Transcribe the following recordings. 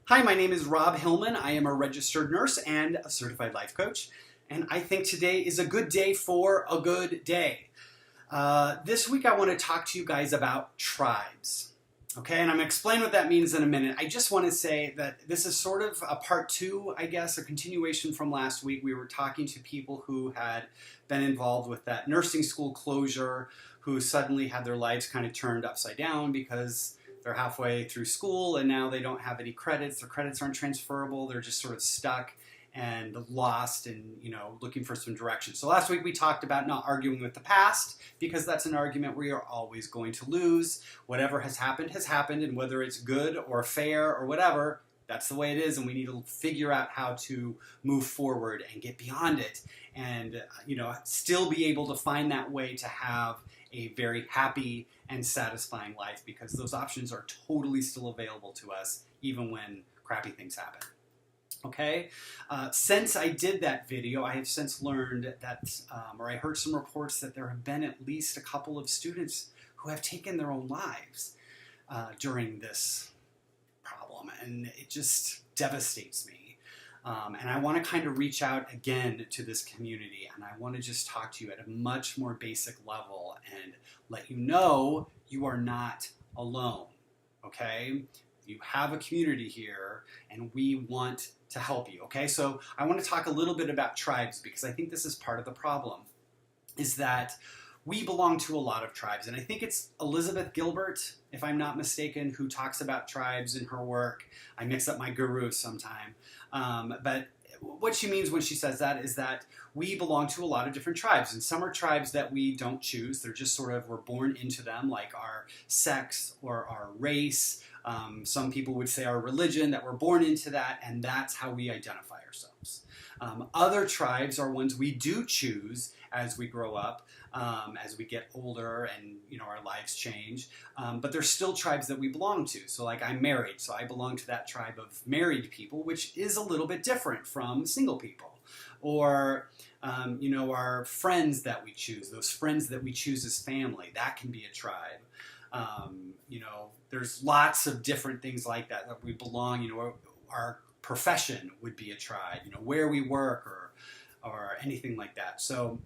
Hi, my name is Robb Hillman. I am a registered nurse and a certified life coach, and I think today is a good day for a good day. This week I want to talk to you guys about tribes. Okay, and I'm going to explain what that means in a minute. I just want to say that this is sort of a part two, I guess, a continuation from last week. We were talking to people who had been involved with that nursing school closure, who suddenly had their lives kind of turned upside down because they're halfway through school and now they don't have any credits. Their credits aren't transferable. They're just sort of stuck and lost and, looking for some direction. So last week we talked about not arguing with the past, because that's an argument where you're always going to lose. Whatever has happened, and whether it's good or fair or whatever, that's the way it is, and we need to figure out how to move forward and get beyond it and, still be able to find that way to have a very happy and satisfying life, because those options are totally still available to us even when crappy things happen. Okay, since I did that video, I have since learned that, or I heard some reports that there have been at least a couple of students who have taken their own lives during this problem, and it just devastates me. And I want to kind of reach out again to this community, and I want to just talk to you at a much more basic level and let you know you are not alone, okay? You have a community here, and we want to help you, okay? So I want to talk a little bit about tribes, because I think this is part of the problem, is that we belong to a lot of tribes. And I think it's Elizabeth Gilbert, if I'm not mistaken, who talks about tribes in her work. I mix up my gurus sometime. But what she means when she says that is that we belong to a lot of different tribes. And some are tribes that we don't choose. They're just sort of, we're born into them, like our sex or our race. Some people would say our religion, that we're born into that, and that's how we identify ourselves. Other tribes are ones we do choose as we grow up, as we get older and our lives change, but there's still tribes that we belong to. So like, I'm married, so I belong to that tribe of married people, which is a little bit different from single people. Or our friends that we choose, those friends that we choose as family, that can be a tribe. There's lots of different things like that we belong. Our profession would be a tribe, where we work or anything like that. So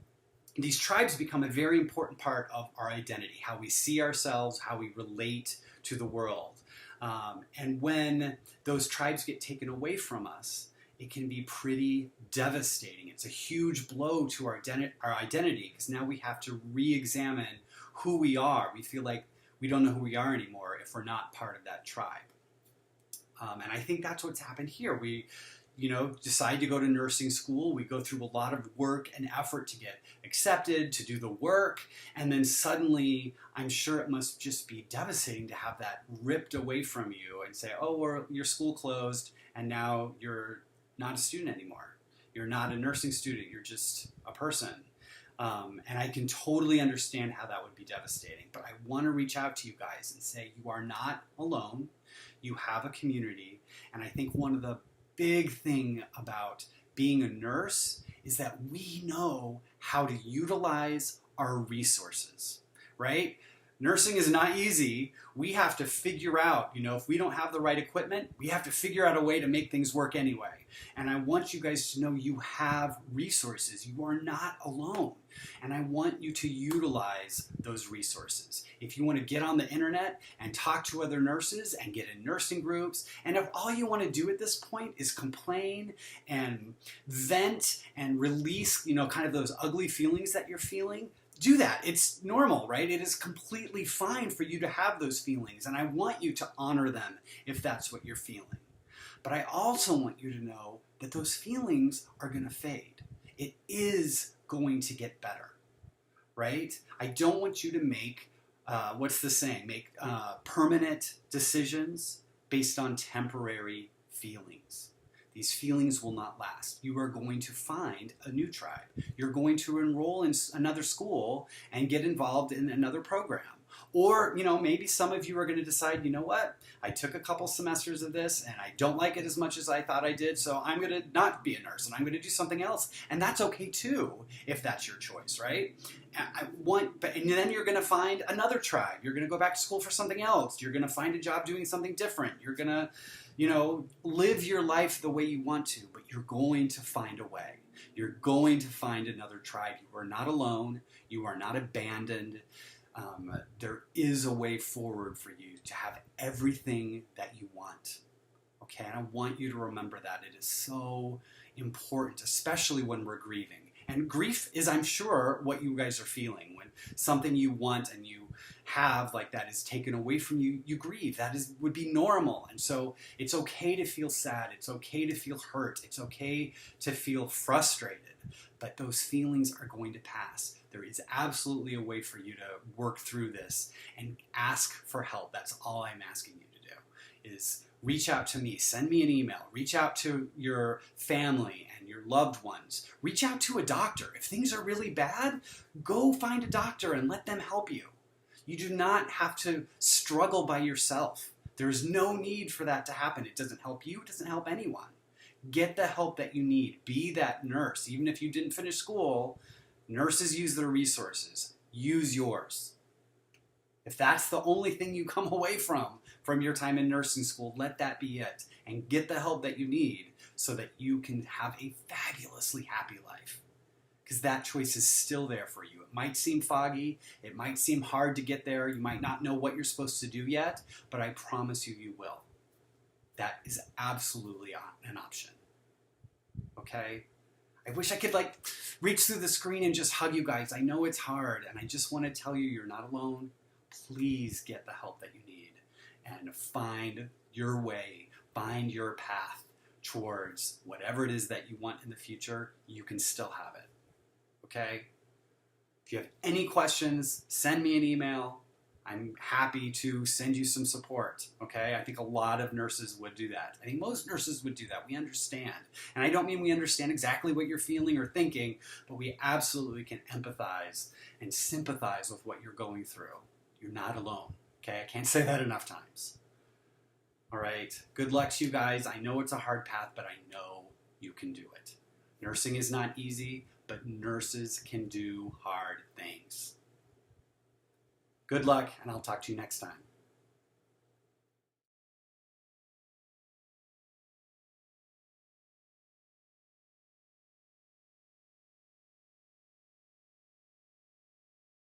these tribes become a very important part of our identity, how we see ourselves, how we relate to the world. And when those tribes get taken away from us, it can be pretty devastating. It's a huge blow to our identity, because now we have to re-examine who we are. We feel like we don't know who we are anymore if we're not part of that tribe. And I think that's what's happened here. We decide to go to nursing school. We go through a lot of work and effort to get accepted, to do the work, and then suddenly, I'm sure it must just be devastating to have that ripped away from you and say, oh, your school closed, and now you're not a student anymore. You're not a nursing student. You're just a person. And I can totally understand how that would be devastating. But I want to reach out to you guys and say you are not alone. You have a community. And I think one of the big thing about being a nurse is that we know how to utilize our resources, right? Nursing is not easy. We have to figure out, if we don't have the right equipment, we have to figure out a way to make things work anyway. And I want you guys to know you have resources. You are not alone. And I want you to utilize those resources. If you want to get on the internet and talk to other nurses and get in nursing groups, and if all you want to do at this point is complain and vent and release, kind of those ugly feelings that you're feeling, do that. It's normal, right? It is completely fine for you to have those feelings, and I want you to honor them if that's what you're feeling. But I also want you to know that those feelings are going to fade. It is going to get better, right? I don't want you to make, what's the saying? Make permanent decisions based on temporary feelings. These feelings will not last. You are going to find a new tribe. You're going to enroll in another school and get involved in another program. Or, maybe some of you are going to decide, you know what, I took a couple semesters of this and I don't like it as much as I thought I did, so I'm going to not be a nurse and I'm going to do something else. And that's okay too, if that's your choice, right? And then you're going to find another tribe. You're going to go back to school for something else. You're going to find a job doing something different. You're going to, live your life the way you want to, but you're going to find a way. You're going to find another tribe. You are not alone. You are not abandoned. There is a way forward for you to have everything that you want. Okay, and I want you to remember that. It is so important, especially when we're grieving. And grief is, I'm sure, what you guys are feeling. When something you want and you have like that is taken away from you, you grieve. That would be normal. And so it's okay to feel sad. It's okay to feel hurt. It's okay to feel frustrated. But those feelings are going to pass. There is absolutely a way for you to work through this and ask for help. That's all I'm asking you to do, is reach out to me, send me an email, reach out to your family and your loved ones, reach out to a doctor. If things are really bad, go find a doctor and let them help you. You do not have to struggle by yourself. There is no need for that to happen. It doesn't help you, it doesn't help anyone. Get the help that you need. Be that nurse. Even if you didn't finish school, nurses use their resources. Use yours. If that's the only thing you come away from your time in nursing school, let that be it. And get the help that you need so that you can have a fabulously happy life. Because that choice is still there for you. It might seem foggy. It might seem hard to get there. You might not know what you're supposed to do yet, but I promise you, you will. That is absolutely an option. Okay? I wish I could reach through the screen and just hug you guys. I know it's hard, and I just want to tell you you're not alone. Please get the help that you need and find your way, find your path towards whatever it is that you want in the future. You can still have it. Okay? If you have any questions, send me an email. I'm happy to send you some support, okay? I think a lot of nurses would do that. I think most nurses would do that. We understand. And I don't mean we understand exactly what you're feeling or thinking, but we absolutely can empathize and sympathize with what you're going through. You're not alone, okay? I can't say that enough times. All right? Good luck to you guys. I know it's a hard path, but I know you can do it. Nursing is not easy, but nurses can do hard things. Good luck, and I'll talk to you next time.